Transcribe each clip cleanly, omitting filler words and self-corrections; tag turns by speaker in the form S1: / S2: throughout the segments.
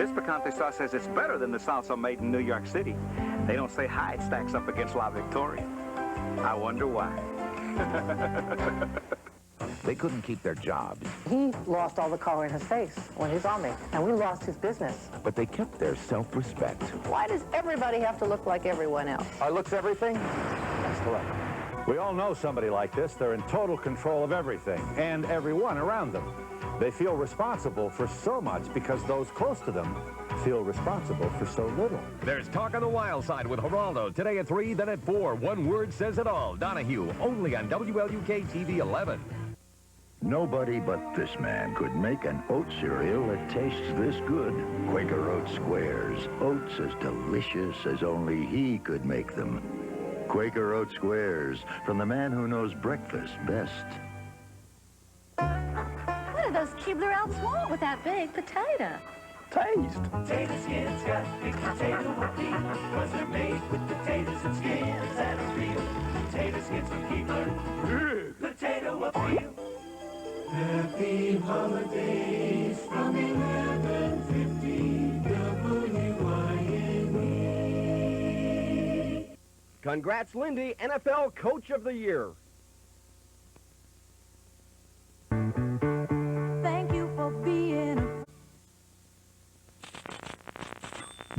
S1: This picante sauce says it's better than the salsa made in New York City. They don't say how it stacks up against La Victoria. I wonder why.
S2: They couldn't keep their jobs.
S3: He lost all the color in his face when he saw me, and we lost his business.
S2: But they kept their self-respect.
S3: Why does everybody have to look like everyone else?
S4: Looks everything? That's correct. We all know somebody like this. They're in total control of everything and everyone around them. They feel responsible for so much because those close to them feel responsible for so little.
S5: There's Talk on the Wild Side with Geraldo. Today at 3, then at 4. One word says it all. Donahue, only on WLUK TV 11.
S6: Nobody but this man could make an oat cereal that tastes this good. Quaker Oat Squares. Oats as delicious as only he could make them. Quaker Oat Squares, from the man who knows breakfast best.
S7: What do those Keebler elves want with that big potato?
S4: Taste.
S8: Potato skins got big potato appeal, 'cause they're made with potatoes and skins that are real. Potato skins from Keebler. Potato appeal. Happy holidays from 1150 WYNE.
S9: Congrats, Lindy, NFL Coach of the Year.
S7: Thank you for being a...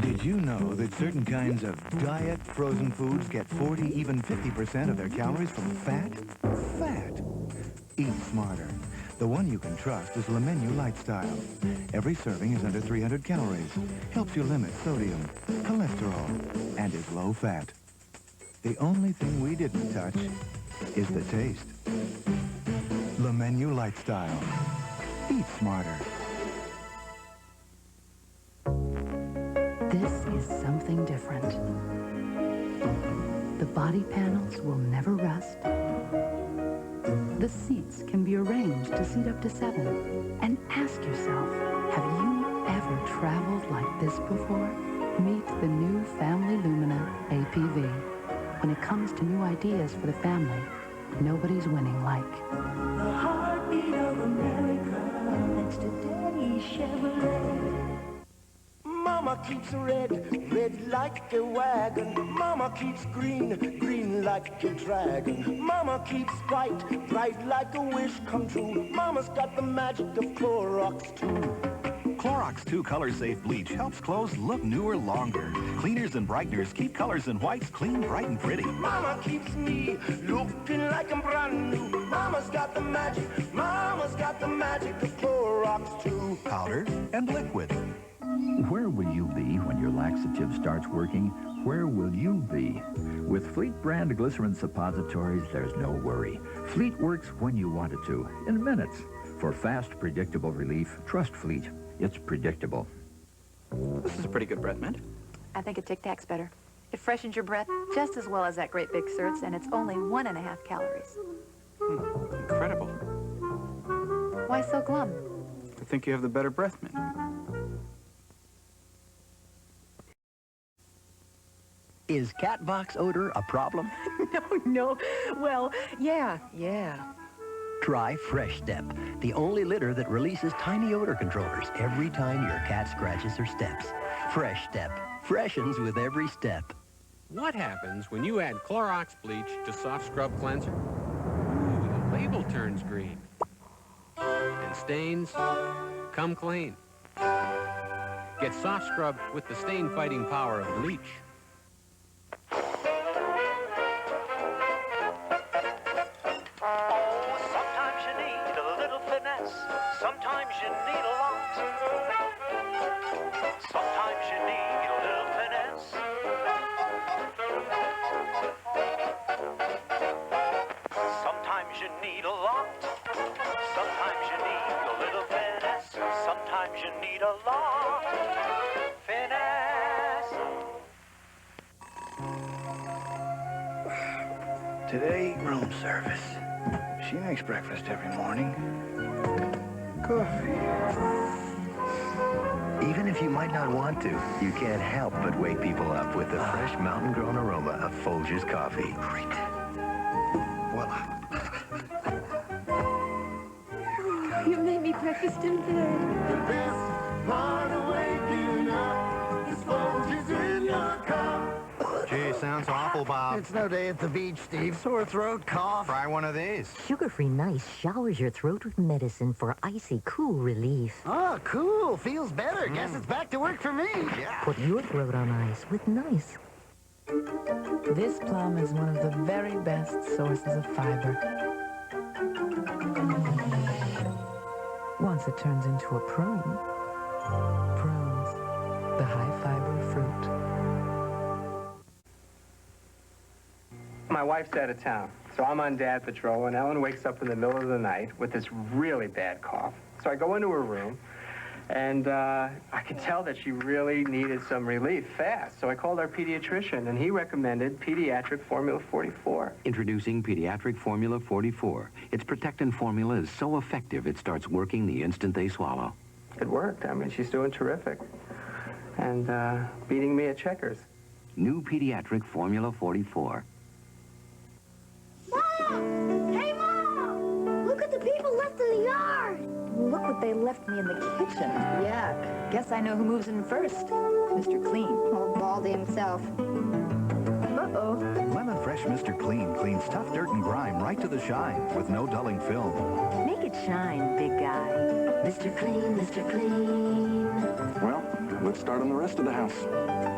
S10: Did you know that certain kinds of diet frozen foods get 40, even 50% of their calories from fat? Fat. Eat smarter. The one you can trust is Lumina Lifestyle. Every serving is under 300 calories, helps you limit sodium, cholesterol, and is low fat. The only thing we didn't touch is the taste. Lumina Lifestyle. Eat smarter.
S11: This is something different. The body panels will never rust. The seats can be arranged to seat up to 7. And ask yourself, have you ever traveled like this before? Meet the new Family Lumina APV. When it comes to new ideas for the family, nobody's winning like.
S8: The heartbeat of America, thanks to Daddy Chevrolet. Mama keeps red, red like a wagon. Mama keeps green, green like a dragon. Mama keeps bright, bright like a wish come true. Mama's got the magic of Clorox too.
S12: Clorox 2 Color Safe Bleach helps clothes look newer longer. Cleaners and brighteners keep colors and whites clean, bright, and pretty.
S8: Mama keeps me looking like I'm brand new. Mama's got the magic of Clorox too.
S12: Powder and liquid.
S6: Where will you be when your laxative starts working? Where will you be? With Fleet brand Glycerin Suppositories, there's no worry. Fleet works when you want it to, in minutes. For fast, predictable relief, trust Fleet. It's predictable.
S1: This is a pretty good breath mint.
S7: I think a Tic Tac's better. It freshens your breath just as well as that great big Certs, and it's only 1.5 calories.
S1: Incredible.
S7: Why so glum?
S1: I think you have the better breath mint.
S13: Is cat box odor a problem?
S3: No. Well, yeah.
S13: Try Fresh Step, the only litter that releases tiny odor controllers every time your cat scratches or steps. Fresh Step, freshens with every step.
S14: What happens when you add Clorox bleach to soft scrub cleanser? Ooh, the label turns green. And stains come clean. Get soft scrub with the stain-fighting power of bleach.
S8: Sometimes you need a little finesse. Sometimes you need a lot. Sometimes you need a little finesse. Sometimes you need a lot. Sometimes you need a little finesse. Sometimes you need a lot. Finesse.
S15: Today, room service. She makes breakfast every morning. Coffee.
S13: Even if you might not want to, you can't help but wake people up with the fresh mountain-grown aroma of Folgers coffee.
S15: Great. Voila.
S7: You made me breakfast in bed.
S8: heart waking up. This Folgers in your cup.
S10: Gee, sounds awful, Bob.
S16: It's no day at the beach, Steve. Sore throat, cough.
S10: Try one of these.
S17: Sugar-free Nice showers your throat with medicine for icy, cool relief.
S16: Oh, cool. Feels better. Guess it's back to work for me.
S10: Yeah.
S17: Put your throat on ice with Nice.
S11: This plum is one of the very best sources of fiber. Once it turns into a prune. Prunes, the high-fiber fruit.
S18: My wife's out of town, so I'm on dad patrol, and Ellen wakes up in the middle of the night with this really bad cough. So I go into her room, and I could tell that she really needed some relief fast. So I called our pediatrician, and he recommended Pediatric Formula 44.
S19: Introducing Pediatric Formula 44. Its protectant formula is so effective it starts working the instant they swallow.
S18: It worked. I mean, she's doing terrific. And beating me at checkers.
S19: New Pediatric Formula 44.
S20: Mom! Hey, Mom! Look at the people left in the yard.
S7: Look what they left me in the kitchen. Yuck. Guess I know who moves in first. Mr. Clean.
S20: Old Baldy himself.
S7: Uh-oh.
S12: Lemon Fresh Mr. Clean cleans tough dirt and grime right to the shine with no dulling film.
S17: Make it shine, big guy. Mr. Clean, Mr. Clean.
S15: Well, let's start on the rest of the house.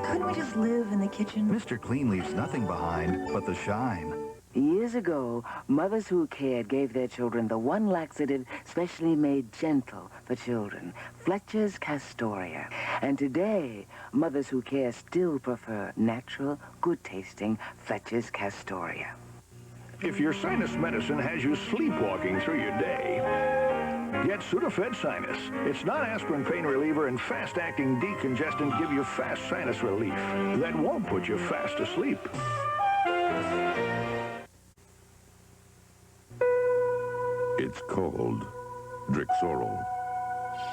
S7: Couldn't we just live in the kitchen?
S12: Mr. Clean leaves nothing behind but the shine.
S17: Years ago, mothers who cared gave their children the one laxative specially made gentle for children, Fletcher's Castoria. And today, mothers who care still prefer natural, good-tasting Fletcher's Castoria.
S21: If your sinus medicine has you sleepwalking through your day, get Sudafed Sinus. It's non-aspirin pain reliever and fast-acting decongestant give you fast sinus relief that won't put you fast asleep.
S22: It's called Drixoral,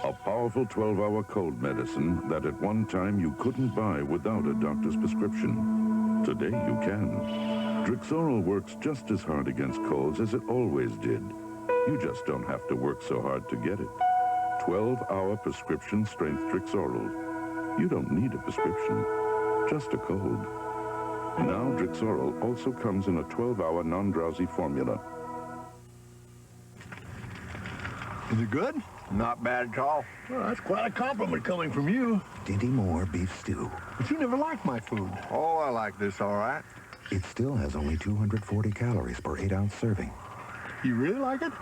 S22: a powerful 12-hour cold medicine that at one time you couldn't buy without a doctor's prescription. Today you can. Drixoral works just as hard against colds as it always did. You just don't have to work so hard to get it. 12-hour prescription strength Drixoral. You don't need a prescription, just a cold. Now Drixoral also comes in a 12-hour non-drowsy formula.
S10: Is it good?
S15: Not bad at all.
S10: Well, that's quite a compliment coming from you.
S2: Dinty Moore beef stew.
S10: But you never liked my food.
S15: Oh, I like this all right.
S2: It still has only 240 calories per 8-ounce serving.
S10: You really like it?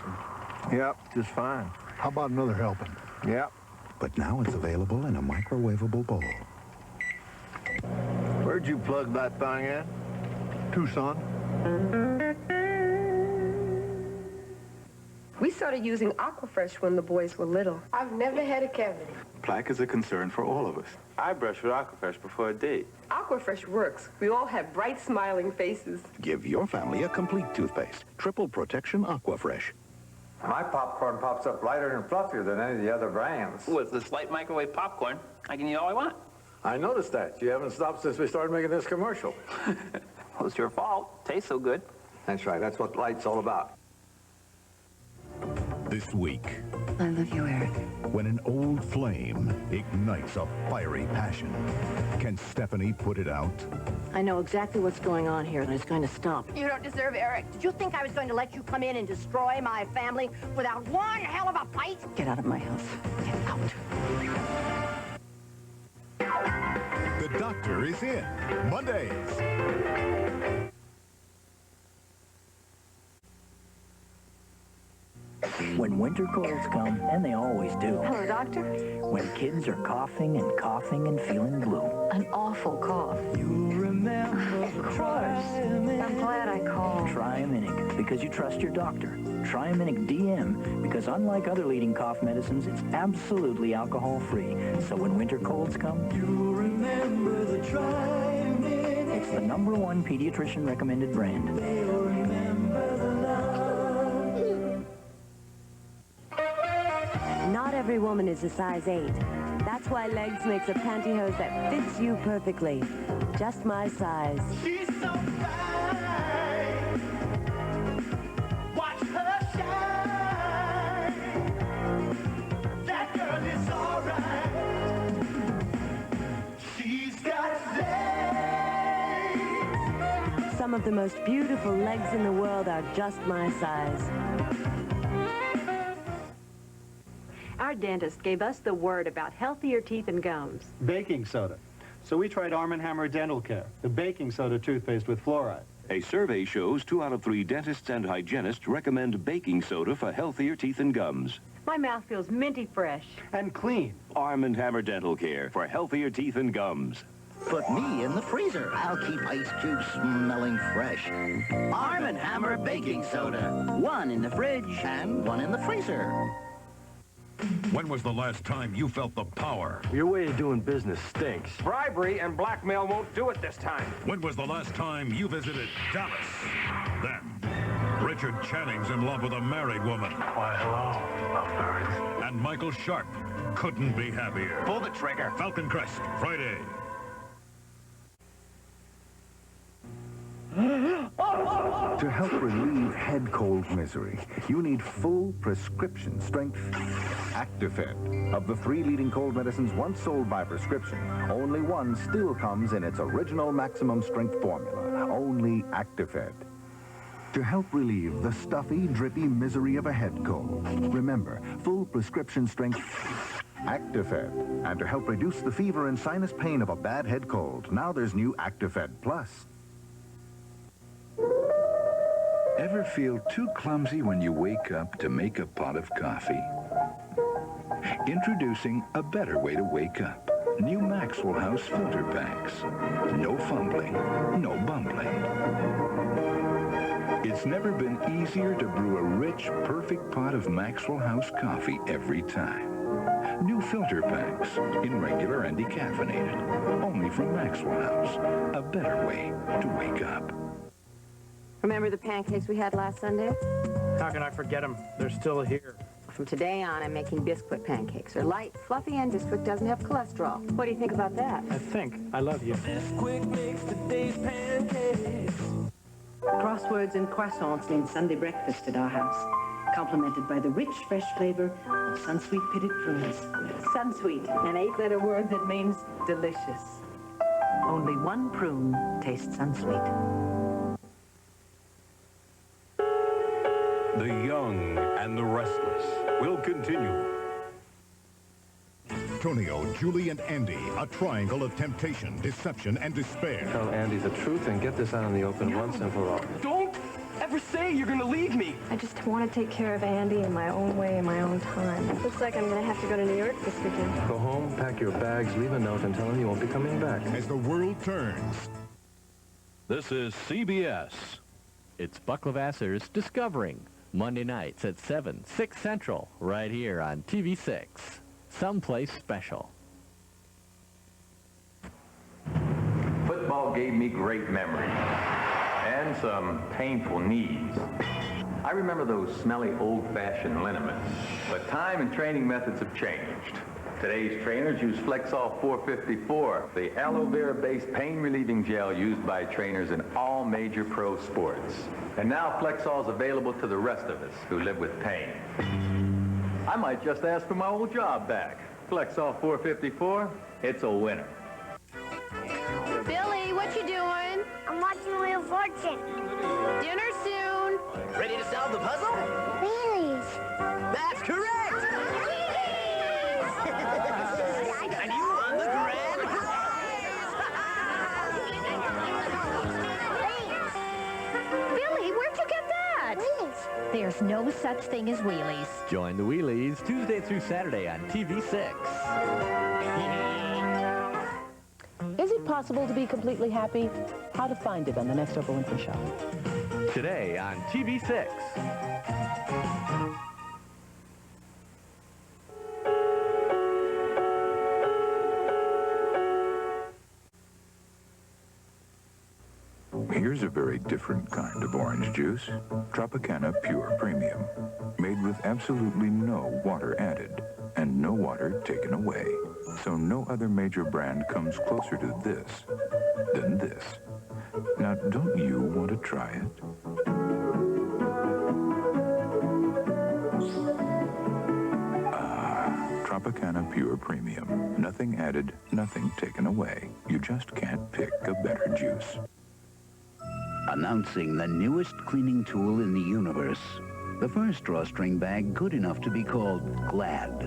S15: Yep, just fine.
S10: How about another helping?
S15: Yep.
S2: But now it's available in a microwavable bowl.
S15: Where'd you plug that thing in?
S10: Tucson.
S23: We started using Aqua-fresh when the boys were little. I've never had a cavity.
S24: Plaque is a concern for all of us. I brush with Aqua-fresh before a date.
S23: Aqua-fresh works. We all have bright, smiling faces.
S12: Give your family a complete toothpaste. Triple Protection Aqua-fresh.
S1: My popcorn pops up lighter and fluffier than any of the other brands.
S25: With this light microwave popcorn, I can eat all I want.
S1: I noticed that. You haven't stopped since we started making this commercial.
S25: Well, it's your fault. Tastes so good.
S1: That's right. That's what light's all about.
S26: This week,
S7: I love you, Eric.
S26: when an old flame ignites a fiery passion, can Stephanie put it out?
S17: I know exactly what's going on here, and it's going to stop.
S27: You don't deserve Eric. Did you think I was going to let you come in and destroy my family without one hell of a fight?
S17: Get out of my house. Get out.
S26: The Doctor is in. Mondays.
S28: When winter colds come, and they always do.
S7: Hello, Doctor.
S28: When kids are coughing and feeling blue.
S7: An awful cough.
S28: You remember
S7: of course. I'm glad I called.
S28: Triaminic, because you trust your doctor. Triaminic DM, because unlike other leading cough medicines, it's absolutely alcohol-free. So when winter colds come, you remember the Triaminic. It's the #1 pediatrician-recommended brand. They'll remember the love.
S29: Not every woman is a size 8. That's why Legs makes a pantyhose that fits you perfectly. Just my size.
S8: She's so fine. Watch her shine. That girl is alright.
S29: some of the most beautiful legs in the world are just my size.
S3: Our dentist gave us the word about healthier teeth and gums.
S4: Baking soda. So we tried Arm & Hammer Dental Care, the baking soda toothpaste with fluoride.
S5: A survey shows 2 out of 3 dentists and hygienists recommend baking soda for healthier teeth and gums.
S3: My mouth feels minty fresh.
S4: And clean.
S5: Arm & Hammer Dental Care for healthier teeth and gums.
S6: Put me in the freezer. I'll keep ice cubes smelling fresh. Arm & Hammer Baking Soda. 1 in the fridge and 1 in the freezer.
S9: When was the last time you felt the power?
S11: Your way of doing business stinks.
S13: Bribery and blackmail won't do it this time.
S9: When was the last time you visited Dallas? Then, Richard Channing's in love with a married woman.
S11: Why, hello, lovebirds.
S9: And Michael Sharp couldn't be happier.
S13: Pull the trigger.
S9: Falcon Crest, Friday.
S26: To help relieve head cold misery, you need full prescription strength Actifed. Of the 3 leading cold medicines once sold by prescription, only one still comes in its original maximum strength formula, only Actifed. To help relieve the stuffy, drippy misery of a head cold, remember, full prescription strength Actifed. And to help reduce the fever and sinus pain of a bad head cold, now there's new Actifed Plus.
S14: Ever feel too clumsy when you wake up to make a pot of coffee? Introducing a better way to wake up. New Maxwell House filter packs. No fumbling, no bumbling. It's never been easier to brew a rich, perfect pot of Maxwell House coffee every time. New filter packs, in regular and decaffeinated. Only from Maxwell House. A better way to wake up.
S16: Remember the pancakes we had last Sunday?
S18: How can I forget them? They're still here.
S16: From today on, I'm making Bisquick pancakes. They're light, fluffy, and Bisquick doesn't have cholesterol. What do you think about that?
S18: I think. I love you.
S8: Bisquick makes today's pancakes.
S30: Crosswords and croissants made Sunday breakfast at our house, complemented by the rich, fresh flavor of Sunsweet pitted prunes. Sunsweet, an 8-letter word that means delicious. Only one prune tastes unsweet.
S31: The Young and the Restless will continue.
S26: Tonio, Julie, and Andy, a triangle of temptation, deception, and despair.
S11: Tell Andy the truth and get this out in the open once and for all.
S13: Don't ever say you're gonna leave me.
S23: I just want to take care of Andy in my own way, in my own time. Looks like I'm going to have to go to New York this weekend.
S11: Go home, pack your bags, leave a note, and tell him you won't be coming back.
S26: As the world turns.
S32: This is CBS. It's Bucklevassar's Discovering. Monday nights at 7, 6 Central, right here on TV6. Someplace special.
S33: Football gave me great memories and some painful knees. I remember those smelly old-fashioned liniments, but time and training methods have changed. Today's trainers use Flexol 454, the aloe vera-based pain-relieving gel used by trainers in all major pro sports. And now Flexol is available to the rest of us who live with pain. I might just ask for my old job back. Flexol 454, it's a winner.
S27: Billy, what you doing?
S20: I'm watching Wheel of Fortune.
S27: Dinner soon.
S6: Ready to solve the puzzle?
S20: Wheelies.
S6: That's correct! And you won the grand
S27: Billy, where'd you get that?
S20: Wheelies.
S27: There's no such thing as wheelies.
S32: Join the Wheelies Tuesday through Saturday on TV6.
S34: Is it possible to be completely happy? How to find it on the next Oprah Winfrey Show.
S32: Today on TV6.
S22: Here's a very different kind of orange juice. Tropicana Pure Premium. Made with absolutely no water added and no water taken away. So no other major brand comes closer to this than this. Now, don't you want to try it? Tropicana Pure Premium. Nothing added, nothing taken away. You just can't pick a better juice.
S6: Announcing the newest cleaning tool in the universe. The first drawstring bag good enough to be called Glad.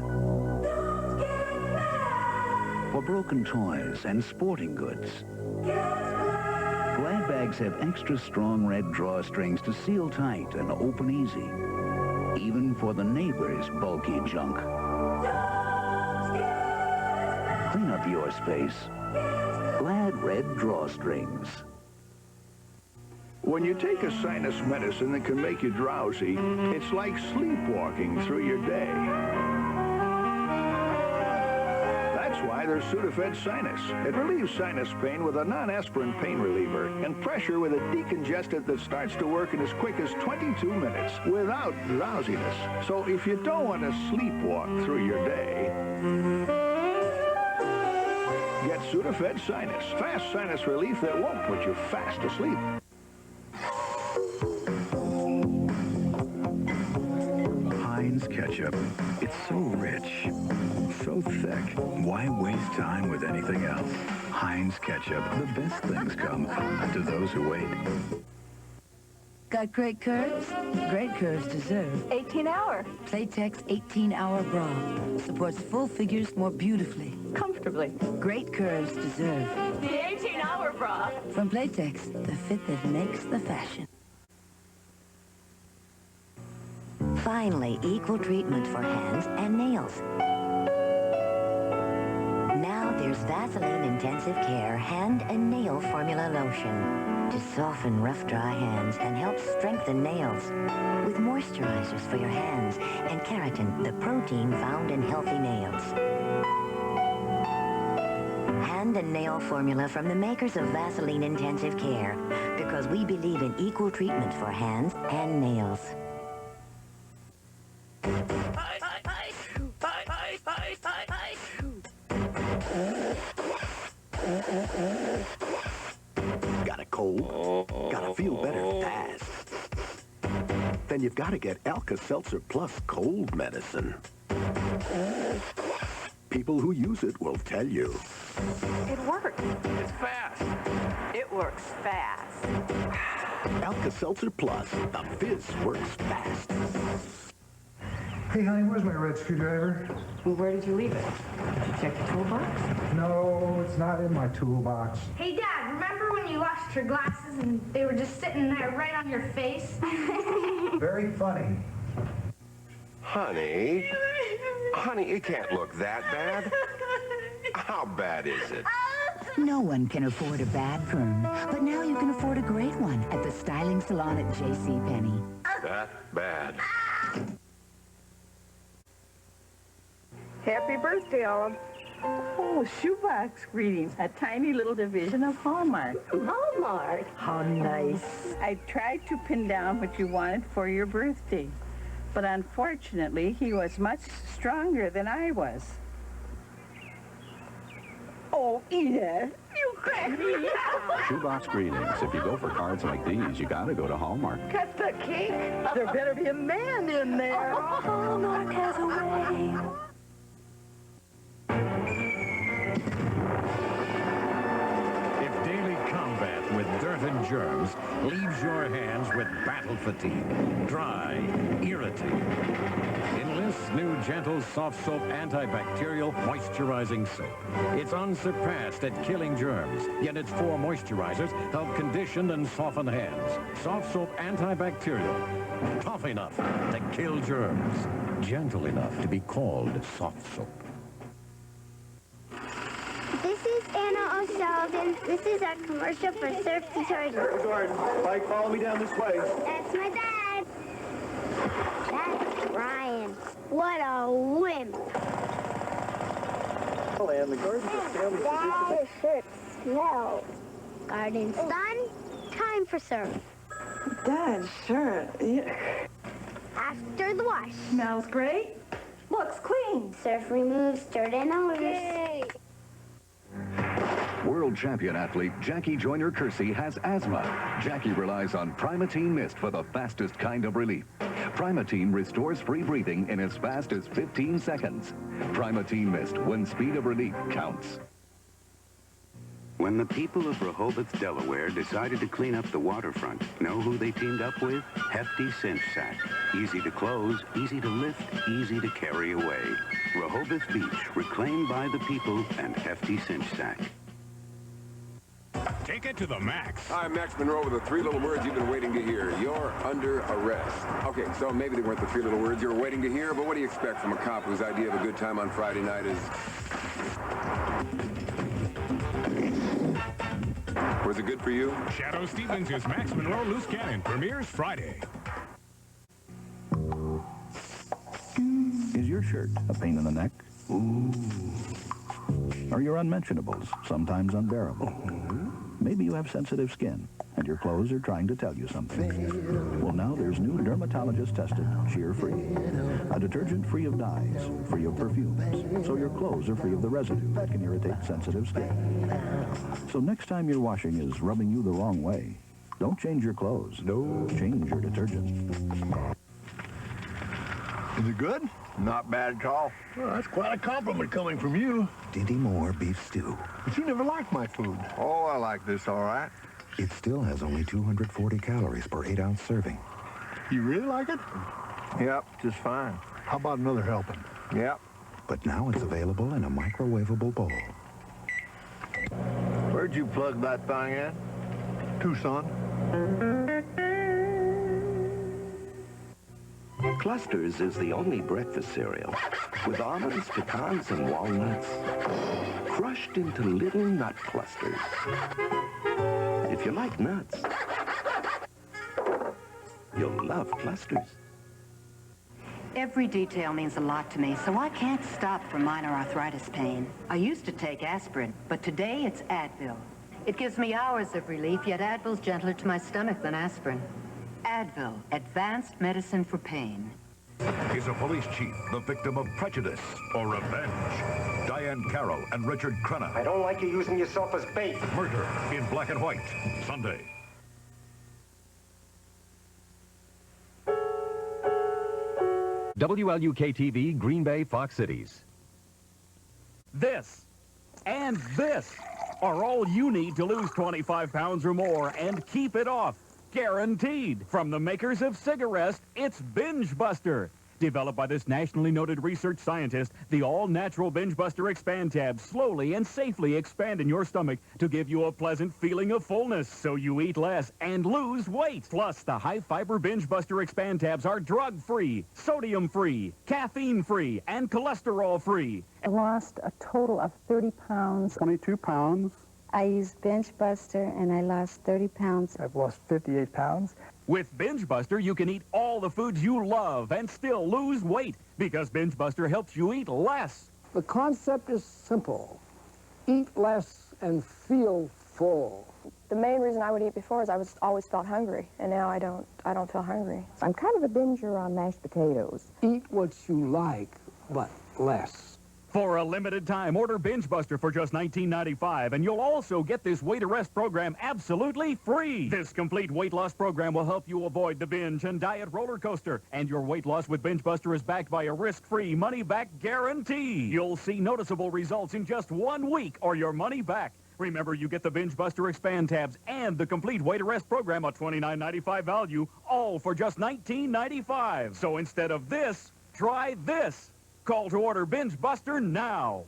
S6: For broken toys and sporting goods. Glad bags have extra strong red drawstrings to seal tight and open easy. Even for the neighbor's bulky junk. Clean up your space. Glad red drawstrings.
S1: When you take a sinus medicine that can make you drowsy, it's like sleepwalking through your day. That's why there's Sudafed Sinus. It relieves sinus pain with a non-aspirin pain reliever and pressure with a decongestant that starts to work in as quick as 22 minutes without drowsiness. So if you don't want to sleepwalk through your day, get Sudafed Sinus. Fast sinus relief that won't put you fast asleep.
S14: Heinz ketchup. It's so rich, so thick. Why waste time with anything else? Heinz ketchup. The best things come to those who wait.
S2: Got great curves? Great curves deserve
S34: 18-hour.
S2: Playtex 18-hour bra. Supports full figures more beautifully.
S34: Comfortably.
S2: Great curves deserve
S34: The 18-hour bra.
S2: From Playtex, the fit that makes the fashion.
S3: Finally, equal treatment for hands and nails. Now there's Vaseline Intensive Care Hand and Nail Formula Lotion to soften rough, dry hands and help strengthen nails. With moisturizers for your hands and keratin, the protein found in healthy nails. Hand and Nail Formula from the makers of Vaseline Intensive Care, because we believe in equal treatment for hands and nails.
S7: Got a cold? Gotta feel better fast. Then you've got to get Alka-Seltzer Plus cold medicine. People who use it will tell you.
S34: It works.
S13: It's fast.
S34: It works fast.
S7: Alka-Seltzer Plus, the fizz works fast.
S10: Hey, honey, where's my red screwdriver?
S34: Well, where did you leave it? Did you check the toolbox?
S10: No, it's not in my toolbox.
S20: Hey, Dad, remember when you lost your glasses and they were just sitting there right on your face?
S10: Very funny.
S12: Honey, it can't look that bad. How bad is it?
S2: No one can afford a bad perm, but now you can afford a great one at the styling salon at JCPenney.
S12: That bad.
S34: Happy birthday, Olive. Oh, shoebox greetings. A tiny little division of Hallmark. Hallmark? How nice. I tried to pin down what you wanted for your birthday, but unfortunately, he was much stronger than I was. Oh, Edith, you crack me up.
S15: Shoebox greetings. If you go for cards like these, you gotta go to Hallmark.
S34: Cut the cake. There better be a man in there. Hallmark has a way.
S9: If daily combat with dirt and germs leaves your hands with battle fatigue, dry, irritated, enlist new Gentle Soft Soap Antibacterial Moisturizing Soap. It's unsurpassed at killing germs, yet its 4 moisturizers help condition and soften hands. Soft Soap Antibacterial. Tough enough to kill germs. Gentle enough to be called soft soap.
S20: This is Anna O'Sullivan. This is our commercial for Suppositories.
S4: Gordon, Mike, follow me down this way.
S20: That's my dad. That's Brian. What a wimp.
S4: And the garden
S20: That shirt smells. Garden's done. Time for surf.
S34: Dad's shirt. Yeah.
S20: After the wash.
S34: Smells great. Looks clean.
S20: Surf removes dirt and odors. Yay.
S17: World champion athlete Jackie Joyner-Kersee has asthma. Jackie relies on Primatene Mist for the fastest kind of relief. Primatene restores free breathing in as fast as 15 seconds. Primatene Mist, when speed of relief counts.
S6: When the people of Rehoboth, Delaware decided to clean up the waterfront, know who they teamed up with? Hefty Cinch Sack. Easy to close, easy to lift, easy to carry away. Rehoboth Beach, reclaimed by the people, and Hefty Cinch Sack.
S9: Take it to the max.
S12: Hi, I'm Max Monroe with the three little words you've been waiting to hear. You're under arrest. Okay, so maybe they weren't the three little words you were waiting to hear, but what do you expect from a cop whose idea of a good time on Friday night is... Was it good for you?
S9: Shadow Stevens is Max Monroe Loose Cannon. Premieres Friday.
S6: Is your shirt a pain in the neck? Ooh. Are your unmentionables sometimes unbearable? Maybe you have sensitive skin, and your clothes are trying to tell you something. Well, now there's new dermatologist-tested, shear-free. A detergent free of dyes, free of perfumes, so your clothes are free of the residue that can irritate sensitive skin. So next time your washing is rubbing you the wrong way, don't change your clothes. No, change your detergent.
S10: Is it good?
S7: Not bad at all.
S10: Well, that's quite a compliment coming from you.
S7: Dinty Moore beef stew.
S10: But you never liked my food.
S7: Oh, I like this all right. It still has only 240 calories per 8-ounce serving.
S10: You really like it?
S7: Yep, just fine.
S10: How about another helping?
S7: Yep. But now it's available in a microwavable bowl.
S10: Where'd you plug that thing in? Tucson.
S6: Clusters is the only breakfast cereal with almonds, pecans, and walnuts crushed into little nut clusters. If you like nuts, you'll love clusters.
S27: Every detail means a lot to me, so I can't stop for minor arthritis pain. I used to take aspirin, but today it's Advil. It gives me hours of relief, yet Advil's gentler to my stomach than aspirin. Advil, advanced medicine for pain.
S5: Is a police chief the victim of prejudice or revenge? Diane Carroll and Richard Crenna.
S13: I don't like you using yourself as bait.
S5: Murder in Black and White, Sunday.
S8: WLUK-TV, Green Bay, Fox Cities.
S11: This and this are all you need to lose 25 pounds or more and keep it off. Guaranteed. From the makers of Cigarette, it's Binge Buster. Developed by this nationally noted research scientist, the all-natural Binge Buster Expand tabs slowly and safely expand in your stomach to give you a pleasant feeling of fullness so you eat less and lose weight. Plus, the high-fiber Binge Buster Expand tabs are drug-free, sodium-free, caffeine-free, and cholesterol-free.
S34: I lost a total of 30 pounds.
S10: 22 pounds.
S20: I used Binge Buster and I lost 30 pounds.
S10: I've lost 58 pounds.
S11: With Binge Buster, you can eat all the foods you love and still lose weight because Binge Buster helps you eat less.
S10: The concept is simple. Eat less and feel full.
S16: The main reason I would eat before is I always felt hungry, and now I don't feel hungry.
S34: I'm kind of a binger on mashed potatoes.
S10: Eat what you like, but less.
S11: For a limited time, order Binge Buster for just $19.95, and you'll also get this weight arrest program absolutely free. This complete weight loss program will help you avoid the binge and diet roller coaster, and your weight loss with Binge Buster is backed by a risk-free money-back guarantee. You'll see noticeable results in just 1 week or your money back. Remember, you get the Binge Buster Expand tabs and the complete weight arrest program, a $29.95 value, all for just $19.95. So instead of this, try this. Call to order Binge Buster now.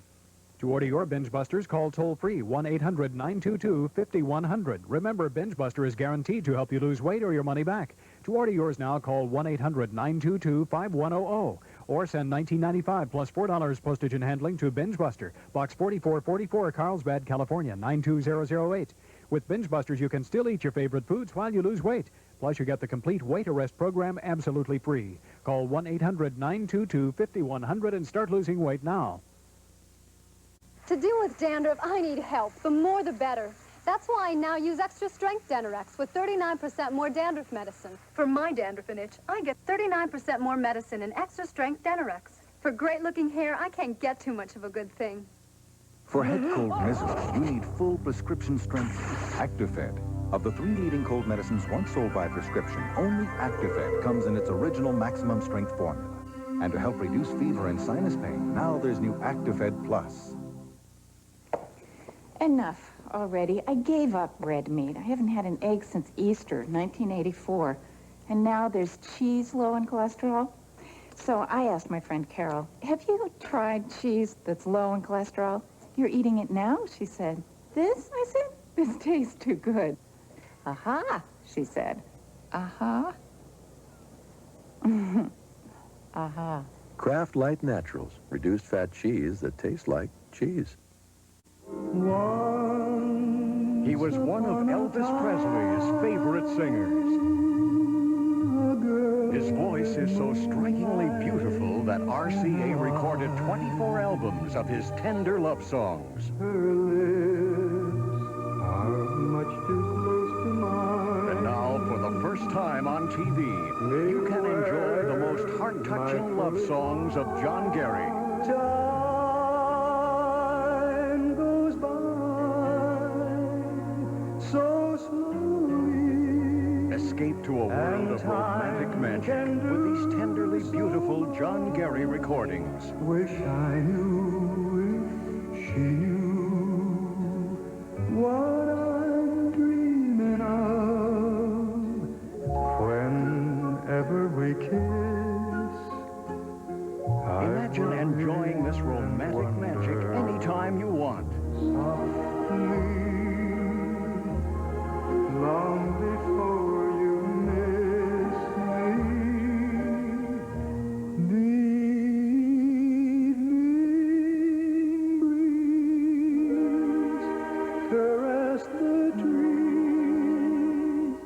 S16: To order your Binge Busters, call toll-free 1-800-922-5100. Remember, Binge Buster is guaranteed to help you lose weight or your money back. To order yours now, call 1-800-922-5100 or send $19.95 plus $4 postage and handling to Binge Buster, Box 4444, Carlsbad, California, 92008. With Binge Busters, you can still eat your favorite foods while you lose weight. Plus, you get the complete weight arrest program absolutely free. Call 1-800-922-5100 and start losing weight now.
S18: To deal with dandruff, I need help. The more, the better. That's why I now use extra strength Denorex with 39% more dandruff medicine. For my dandruff and itch, I get 39% more medicine in extra strength Denorex. For great-looking hair, I can't get too much of a good thing.
S26: For head cold misery, you need full prescription strength Actifed. Of the 3 leading cold medicines once sold by prescription, only Actifed comes in its original maximum strength formula. And to help reduce fever and sinus pain, now there's new Actifed Plus.
S34: Enough. already. I gave up red meat. I haven't had an egg since Easter, 1984. And now there's cheese low in cholesterol. So I asked my friend Carol, have you tried cheese that's low in cholesterol? You're eating it now, she said. This? I said, this tastes too good. Aha, she said. Aha. Aha.
S15: Kraft Light Naturals. Reduced fat cheese that tastes like cheese.
S11: He was one of Elvis Presley's favorite singers. His voice is so strikingly beautiful that RCA recorded 24 albums of his tender love songs. And now, for the first time on TV, you can enjoy the most heart-touching love songs of John Gary.
S1: Time goes by so slowly.
S11: Escape to a world of romantic magic with these tenderly beautiful John Gary recordings.
S1: Wish I knew, wish she knew what I'm dreaming of whenever we kiss.
S11: Imagine enjoying this romantic magic anytime you want.
S1: Long before you miss me, the evening breeze caress the trees.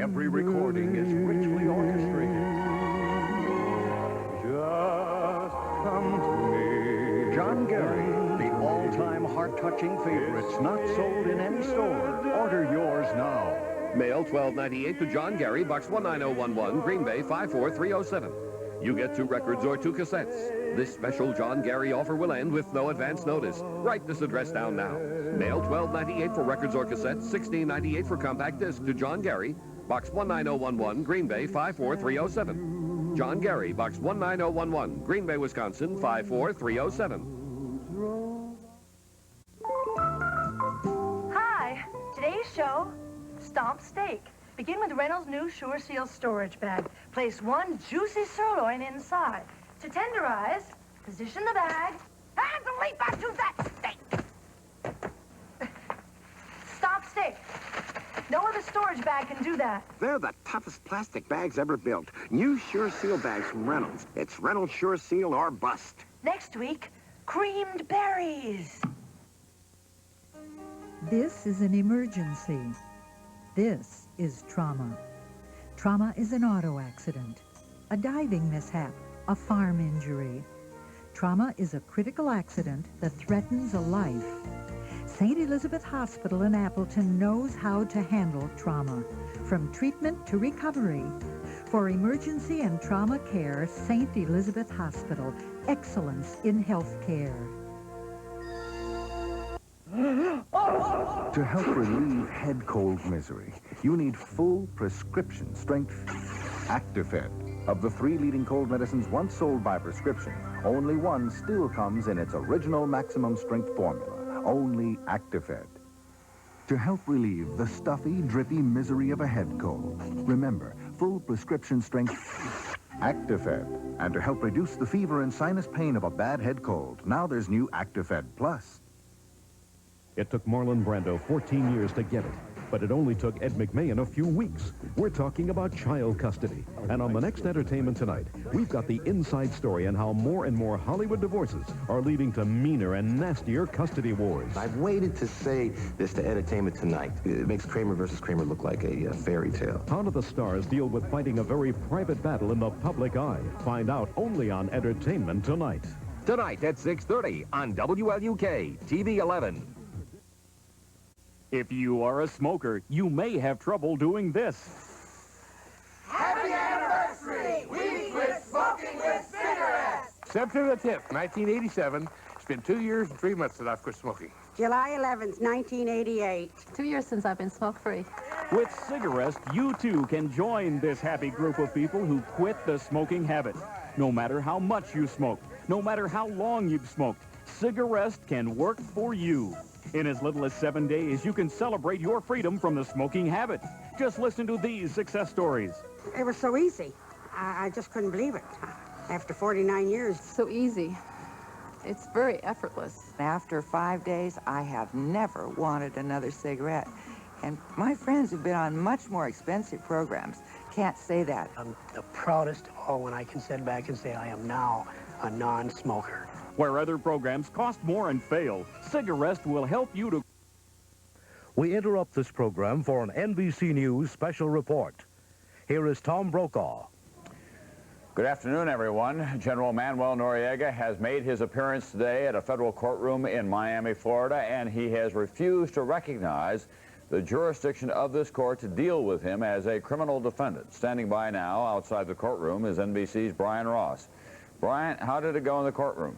S11: Every recording is richly orchestrated.
S1: Just come to me.
S11: John Gary, the all-time heart-touching favorites not sold in any store. Order yours now.
S14: Mail 1298 to John Gary, Box 19011, Green Bay 54307. You get 2 records or 2 cassettes. This special John Gary offer will end with no advance notice. Write this address down now. Mail 1298 for records or cassettes, $16.98 for compact disc to John Gary, Box 19011, Green Bay 54307. John Gary, Box 19011, Green Bay, Wisconsin 54307.
S19: Hi, today's show, Stomp Steak. Begin with Reynolds' new Sure Seal storage bag. Place 1 juicy sirloin inside. To tenderize, position the bag and leap onto that steak. Stomp Steak. No other storage bag can do that.
S7: They're the toughest plastic bags ever built. New Sure Seal bags from Reynolds. It's Reynolds Sure Seal or bust.
S19: Next week, creamed berries.
S21: This is an emergency. This is trauma. Trauma is an auto accident, a diving mishap, a farm injury. Trauma is a critical accident that threatens a life. St. Elizabeth Hospital in Appleton knows how to handle trauma, from treatment to recovery. For emergency and trauma care, St. Elizabeth Hospital, excellence in health care.
S26: To help relieve head cold misery, you need full prescription strength Actifed. Of the 3 leading cold medicines once sold by prescription, only one still comes in its original maximum strength formula. Only Actifed. To help relieve the stuffy, drippy misery of a head cold, remember, full prescription strength Actifed. And to help reduce the fever and sinus pain of a bad head cold, now there's new Actifed Plus.
S8: It took Marlon Brando 14 years to get it, but it only took Ed McMahon a few weeks. We're talking about child custody. And on the next Entertainment Tonight, we've got the inside story on how more and more Hollywood divorces are leading to meaner and nastier custody wars.
S22: I've waited to say this to Entertainment Tonight. It makes Kramer versus Kramer look like a fairy tale.
S8: How do the stars deal with fighting a very private battle in the public eye? Find out only on Entertainment Tonight.
S23: Tonight at 6:30 on WLUK, TV 11.
S11: If you are a smoker, you may have trouble doing this.
S24: Happy anniversary! We quit smoking with cigarettes!
S25: September the 10th, 1987. It's been 2 years and 3 months that I've quit smoking.
S28: July 11th, 1988.
S29: 2 years since I've been smoke-free.
S11: With Cigarest, you too can join this happy group of people who quit the smoking habit. No matter how much you smoke, no matter how long you've smoked, Cigarest can work for you. In as little as 7 days, you can celebrate your freedom from the smoking habit. Just listen to these success stories.
S28: It was so easy. I just couldn't believe it. After 49 years.
S29: So easy. It's very effortless.
S2: After 5 days, I have never wanted another cigarette. And my friends who've been on much more expensive programs can't say that.
S3: I'm the proudest of all when I can sit back and say I am now a non-smoker.
S11: Where other programs cost more and fail, Cigarest will help you to...
S4: We interrupt this program for an NBC News Special Report. Here is Tom Brokaw.
S5: Good afternoon, everyone. General Manuel Noriega has made his appearance today at a federal courtroom in Miami, Florida, and he has refused to recognize the jurisdiction of this court to deal with him as a criminal defendant. Standing by now outside the courtroom is NBC's Brian Ross. Brian, how did it go in the courtroom?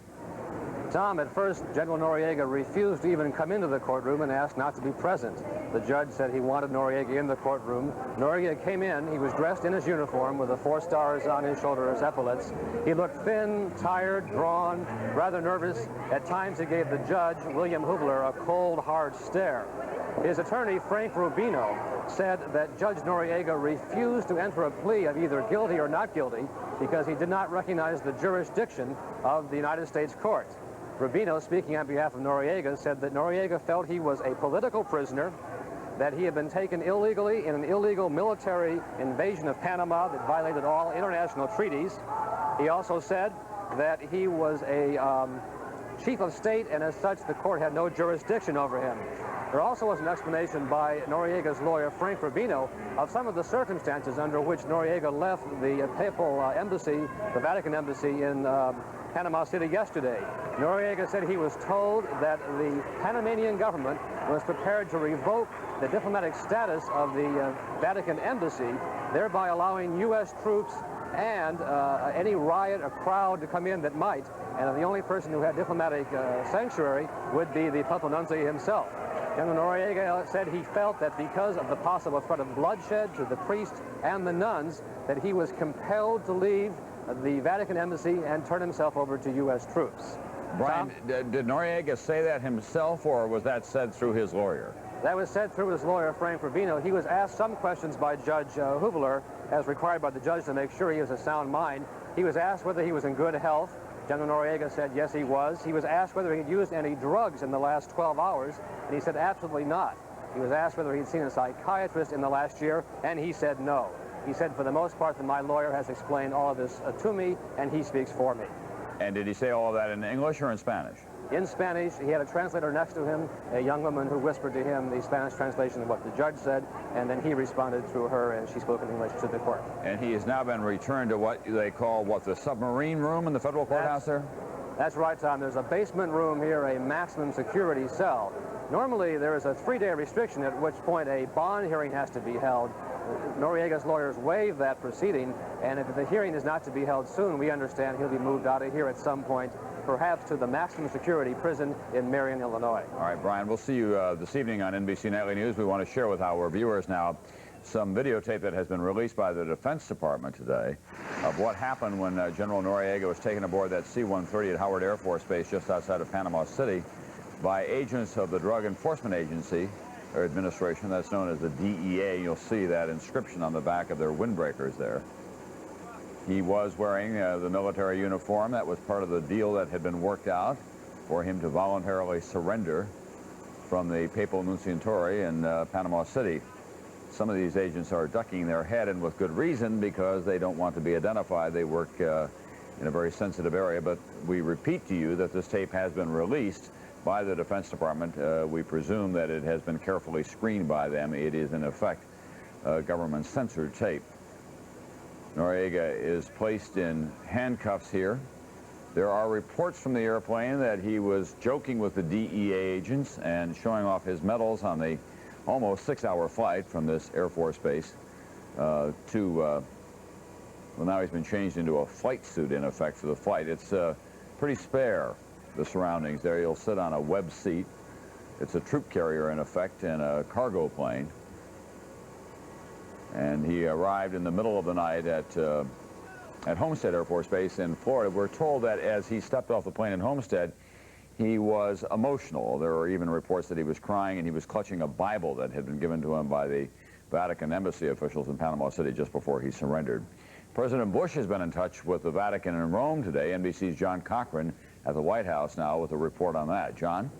S6: Tom, at first, General Noriega refused to even come into the courtroom and asked not to be present. The judge said he wanted Noriega in the courtroom. Noriega came in. He was dressed in his uniform with the 4 stars on his shoulder as epaulets. He looked thin, tired, drawn, rather nervous. At times, he gave the judge, William Hubler, a cold, hard stare. His attorney, Frank Rubino, said that Judge Noriega refused to enter a plea of either guilty or not guilty because he did not recognize the jurisdiction of the United States court. Rubino, speaking on behalf of Noriega, said that Noriega felt he was a political prisoner, that he had been taken illegally in an illegal military invasion of Panama that violated all international treaties. He also said that he was a chief of state, and as such, the court had no jurisdiction over him. There also was an explanation by Noriega's lawyer, Frank Rubino, of some of the circumstances under which Noriega left the papal embassy, the Vatican embassy in Panama City yesterday. Noriega said he was told that the Panamanian government was prepared to revoke the diplomatic status of the Vatican embassy, thereby allowing U.S. troops and any riot or crowd to come in that might, and the only person who had diplomatic sanctuary would be the Papal Nuncio himself. General Noriega said he felt that because of the possible threat of bloodshed to the priests and the nuns, that he was compelled to leave the Vatican embassy and turn himself over to U.S. troops.
S5: Brian, did Noriega say that himself, or was that said through his lawyer?
S6: That was said through his lawyer, Frank Rubino. He was asked some questions by Judge Hubler, as required by the judge to make sure he was a sound mind. He was asked whether he was in good health. General Noriega said yes, he was. He was asked whether he had used any drugs in the last 12 hours, and he said absolutely not. He was asked whether he'd seen a psychiatrist in the last year, and he said no. He said, for the most part, that my lawyer has explained all of this to me, and he speaks for me.
S5: And did he say all of that in English or in Spanish?
S6: In Spanish. He had a translator next to him, a young woman who whispered to him the Spanish translation of what the judge said, and then he responded through her, and she spoke in English to the court.
S5: And he has now been returned to what they call, the submarine room in the federal courthouse there?
S6: That's right, Tom. There's a basement room here, a maximum security cell. Normally, there is a 3-day restriction, at which point a bond hearing has to be held. Noriega's lawyers waived that proceeding, and if the hearing is not to be held soon, we understand he'll be moved out of here at some point, perhaps to the maximum security prison in Marion, Illinois.
S5: All right, Brian, we'll see you this evening on NBC Nightly News. We want to share with our viewers now some videotape that has been released by the Defense Department today of what happened when General Noriega was taken aboard that C-130 at Howard Air Force Base just outside of Panama City by agents of the Drug Enforcement Agency, or administration, that's known as the DEA. You'll see that inscription on the back of their windbreakers there. He was wearing the military uniform. That was part of the deal that had been worked out for him to voluntarily surrender from the Papal Nunciature in Panama City. Some of these agents are ducking their head, and with good reason, because they don't want to be identified. They work in a very sensitive area, but we repeat to you that this tape has been released by the Defense Department. We presume that it has been carefully screened by them. It is, in effect, government censored tape. Noriega is placed in handcuffs here. There are reports from the airplane that he was joking with the DEA agents and showing off his medals on the almost 6-hour flight from this Air Force base well, now he's been changed into a flight suit, in effect, for the flight. It's pretty spare, the surroundings there. You'll sit on a web seat. It's a troop carrier, in effect, and a cargo plane. And he arrived in the middle of the night at Homestead Air Force Base in Florida. We're told that as he stepped off the plane in Homestead, He was emotional. There were even reports that he was crying and he was clutching a Bible that had been given to him by the Vatican embassy officials in Panama City just before he surrendered. President Bush has been in touch with the Vatican in Rome today. NBC's John Cochran at the White House now with a report on that. John?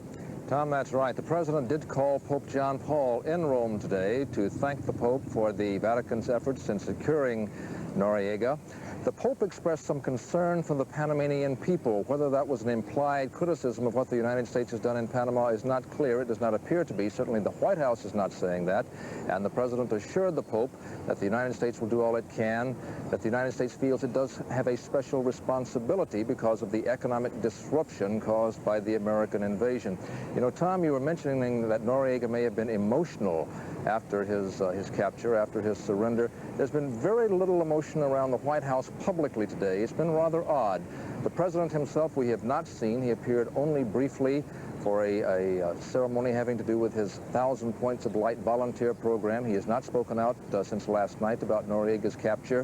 S9: Tom, that's right. The president did call Pope John Paul in Rome today to thank the Pope for the Vatican's efforts in securing Noriega. The Pope expressed some concern for the Panamanian people. Whether that was an implied criticism of what the United States has done in Panama is not clear. It does not appear to be. Certainly the White House is not saying that. And the president assured the Pope that the United States will do all it can, that the United States feels it does have a special responsibility because of the economic disruption caused by the American invasion. You know, Tom, you were mentioning that Noriega may have been emotional after his capture, after his surrender. There's been very little emotion around the White House publicly today. It's been rather odd. The president himself we have not seen. He appeared only briefly for a ceremony having to do with his 1,000 Points of Light volunteer program. He has not spoken out since last night about Noriega's capture.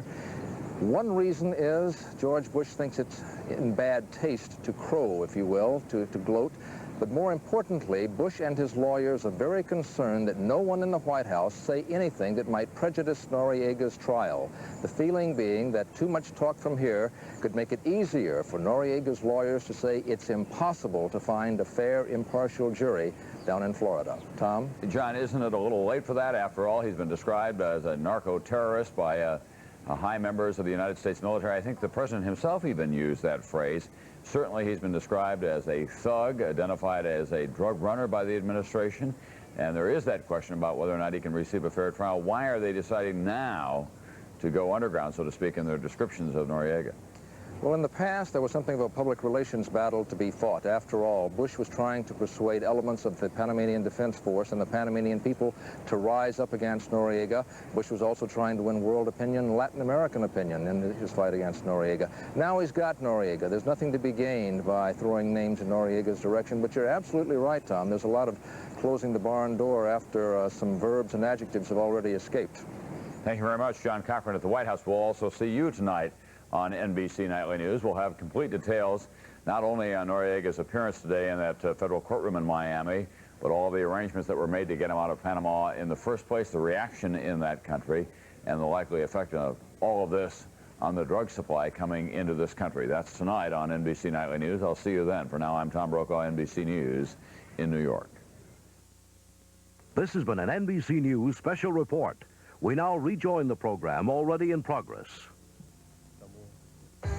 S9: One reason is George Bush thinks it's in bad taste to crow, if you will, to gloat. But more importantly, Bush and his lawyers are very concerned that no one in the White House say anything that might prejudice Noriega's trial. The feeling being that too much talk from here could make it easier for Noriega's lawyers to say it's impossible to find a fair, impartial jury down in Florida. Tom?
S5: John, isn't it a little late for that? After all, he's been described as a narco-terrorist by high members of the United States military. I think the president himself even used that phrase. Certainly he's been described as a thug, identified as a drug runner by the administration, and there is that question about whether or not he can receive a fair trial. Why are they deciding now to go underground, so to speak, in their descriptions of Noriega?
S9: Well, in the past, there was something of a public relations battle to be fought. After all, Bush was trying to persuade elements of the Panamanian Defense Force and the Panamanian people to rise up against Noriega. Bush was also trying to win world opinion, Latin American opinion in his fight against Noriega. Now he's got Noriega. There's nothing to be gained by throwing names in Noriega's direction, but you're absolutely right, Tom. There's a lot of closing the barn door after some verbs and adjectives have already escaped.
S5: Thank you very much, John Cochran at the White House. We'll also see you tonight on NBC Nightly News. We'll have complete details not only on Noriega's appearance today in that federal courtroom in Miami, but all the arrangements that were made to get him out of Panama in the first place, the reaction in that country, and the likely effect of all of this on the drug supply coming into this country. That's tonight on NBC Nightly News. I'll see you then. For now, I'm Tom Brokaw, NBC News in New York.
S4: This has been an NBC News Special Report. We now rejoin the program already in progress.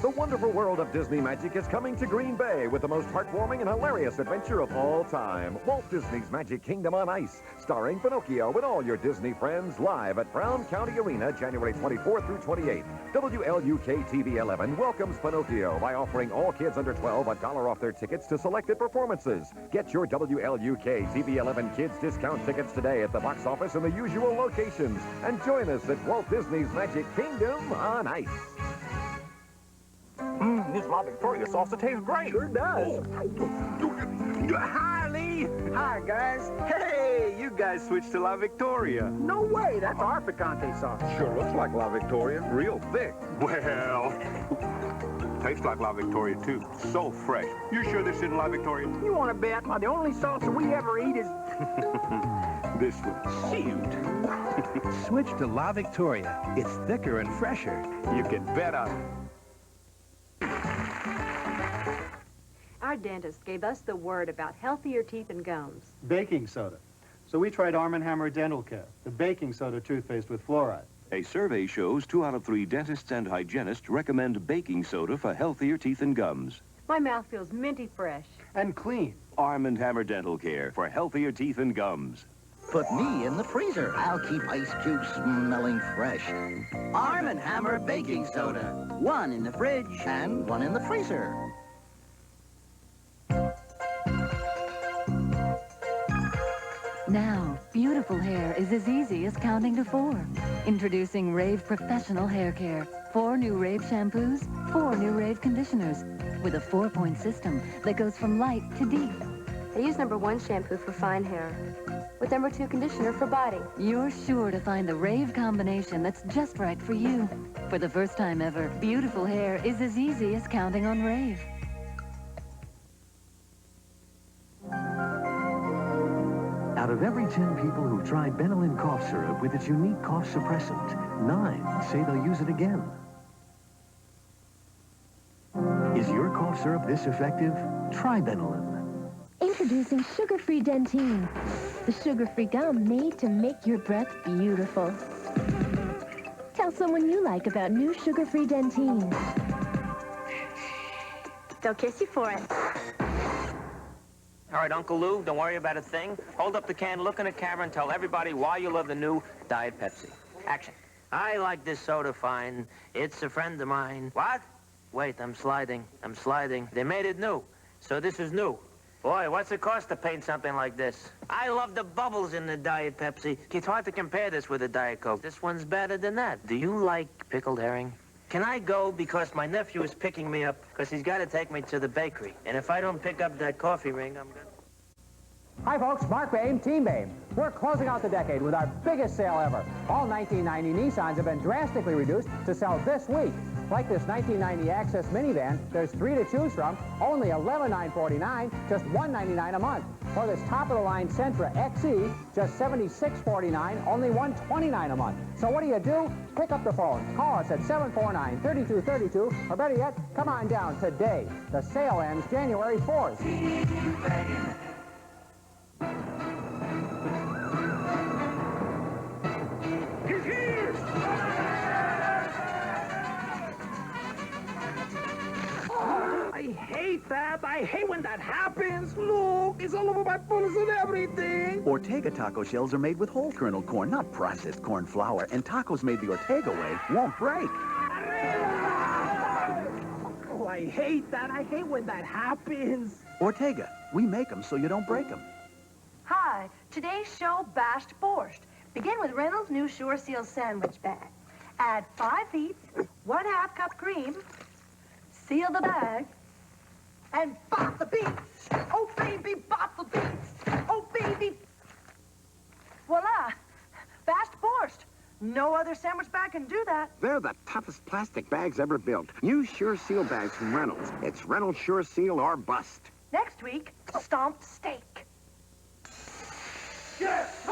S23: The wonderful world of Disney magic is coming to Green Bay with the most heartwarming and hilarious adventure of all time. Walt Disney's Magic Kingdom on Ice, starring Pinocchio and all your Disney friends, live at Brown County Arena, January 24th through 28th. WLUK TV 11 welcomes Pinocchio by offering all kids under 12 $1 off their tickets to selected performances. Get your WLUK TV 11 Kids discount tickets today at the box office in the usual locations. And join us at Walt Disney's Magic Kingdom on Ice.
S10: This La Victoria salsa tastes great.
S12: Sure does.
S10: Hi, Lee.
S12: Hi, guys. Hey, you guys switched to La Victoria.
S10: No way. That's our picante sauce.
S12: Sure looks like La Victoria. Real thick.
S10: Well, tastes like La Victoria, too. So fresh. You sure this isn't La Victoria?
S12: You want to bet? The only salsa we ever eat is...
S10: This one. Shoot.
S12: Switch to La Victoria. It's thicker and fresher.
S10: You can bet on it.
S13: Our dentist gave us the word about healthier teeth and gums.
S16: Baking soda. So we tried Arm & Hammer Dental Care, the baking soda toothpaste with fluoride.
S17: A survey shows 2 out of 3 dentists and hygienists recommend baking soda for healthier teeth and gums.
S13: My mouth feels minty fresh.
S16: And clean.
S17: Arm & Hammer Dental Care for healthier teeth and gums.
S18: Put me in the freezer. I'll keep ice cubes smelling fresh. Arm & Hammer Baking Soda. 1 in the fridge and 1 in the freezer.
S20: Now, beautiful hair is as easy as counting to 4. Introducing Rave Professional Hair Care. 4 new Rave shampoos, 4 new Rave conditioners, with a 4-point system that goes from light to deep.
S13: I use number 1 shampoo for fine hair, with number 2 conditioner for body.
S20: You're sure to find the Rave combination that's just right for you. For the first time ever, beautiful hair is as easy as counting on Rave.
S1: Out of every 10 people who tried Benylin cough syrup with its unique cough suppressant, 9 say they'll use it again. Is your cough syrup this effective? Try Benylin.
S7: Introducing sugar-free Dentine, the sugar-free gum made to make your breath beautiful. Tell someone you like about new sugar-free Dentine.
S14: They'll kiss you for it.
S15: All right, Uncle Lou, don't worry about a thing. Hold up the can, look in the camera, and tell everybody why you love the new Diet Pepsi. Action. I like this soda fine. It's a friend of mine. What? Wait, I'm sliding. They made it new, so this is new. Boy, what's it cost to paint something like this? I love the bubbles in the Diet Pepsi. It's hard to compare this with a Diet Coke. This one's better than that. Do you like pickled herring? Can I go because my nephew is picking me up because he's got to take me to the bakery. And if I don't pick up that coffee ring, I'm good.
S19: Hi, folks. Mark Bain, Team Bain. We're closing out the decade with our biggest sale ever. All 1990 Nissans have been drastically reduced to sell this week. Like this 1990 Access minivan, there's 3 to choose from, only $11,949, just $199 a month. Or this top-of-the-line Sentra XE, just $76.49, only $129 a month. So what do? Pick up the phone, call us at 749-3232, or better yet, come on down today. The sale ends January 4th.
S24: I hate that. I hate when that happens. Look, it's all over my photos and everything.
S21: Ortega taco shells are made with whole kernel corn, not processed corn flour, and tacos made the Ortega way won't break.
S24: Oh, I hate that. I hate when that happens.
S21: Ortega, we make them so you don't break them.
S22: Hi, today's show, bashed borscht. Begin with Reynolds' new Sure Seal sandwich bag. Add 5 beets, 1/2 cup cream, seal the bag, and bop the beets. Oh, baby, bop the beets. Oh, baby. Voila, bashed borscht. No other sandwich bag can do that.
S26: They're the toughest plastic bags ever built. New Sure Seal bags from Reynolds. It's Reynolds Sure Seal or bust.
S22: Next week, stomped steak.
S24: Yes!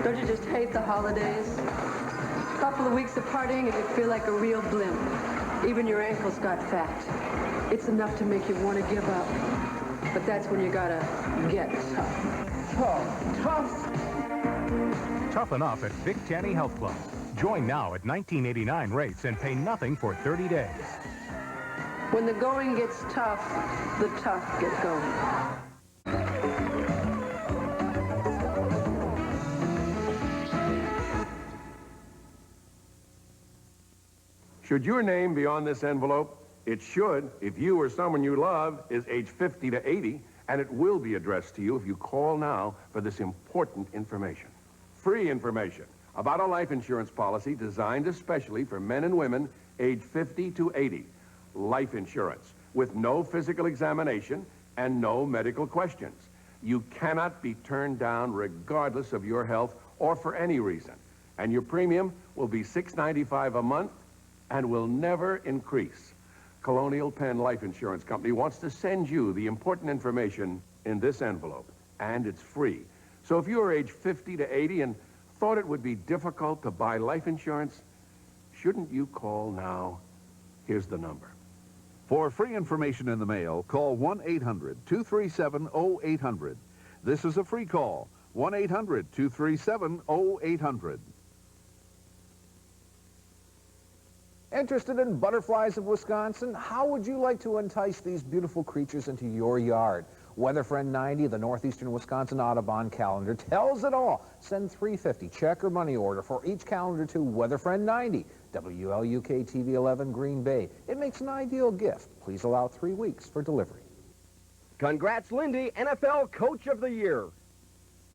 S29: Don't you just hate the holidays? A couple of weeks of partying and you feel like a real blimp. Even your ankles got fat. It's enough to make you want to give up. But that's when you gotta get tough.
S24: Oh, tough?
S11: Tough enough at Vic Tanny Health Club. Join now at $19.89 rates and pay nothing for 30 days.
S29: When the going gets tough, the tough get going.
S10: Should your name be on this envelope? It should if you or someone you love is age 50 to 80, and it will be addressed to you if you call now for this important information. Free information about a life insurance policy designed especially for men and women age 50 to 80. Life insurance with no physical examination and no medical questions. You cannot be turned down regardless of your health or for any reason. And your premium will be $6.95 a month and will never increase. Colonial Penn Life Insurance Company wants to send you the important information in this envelope, and it's free. So if you're age 50 to 80 and thought it would be difficult to buy life insurance, shouldn't you call now? Here's the number.
S27: For free information in the mail, call 1-800-237-0800. This is a free call, 1-800-237-0800.
S9: Interested in butterflies of Wisconsin? How would you like to entice these beautiful creatures into your yard? Weather Friend 90, the Northeastern Wisconsin Audubon calendar, tells it all. Send $350 check or money order for each calendar to Weather Friend 90, WLUK TV 11 Green Bay. It makes an ideal gift. Please allow 3 weeks for delivery.
S23: Congrats, Lindy, NFL Coach of the Year.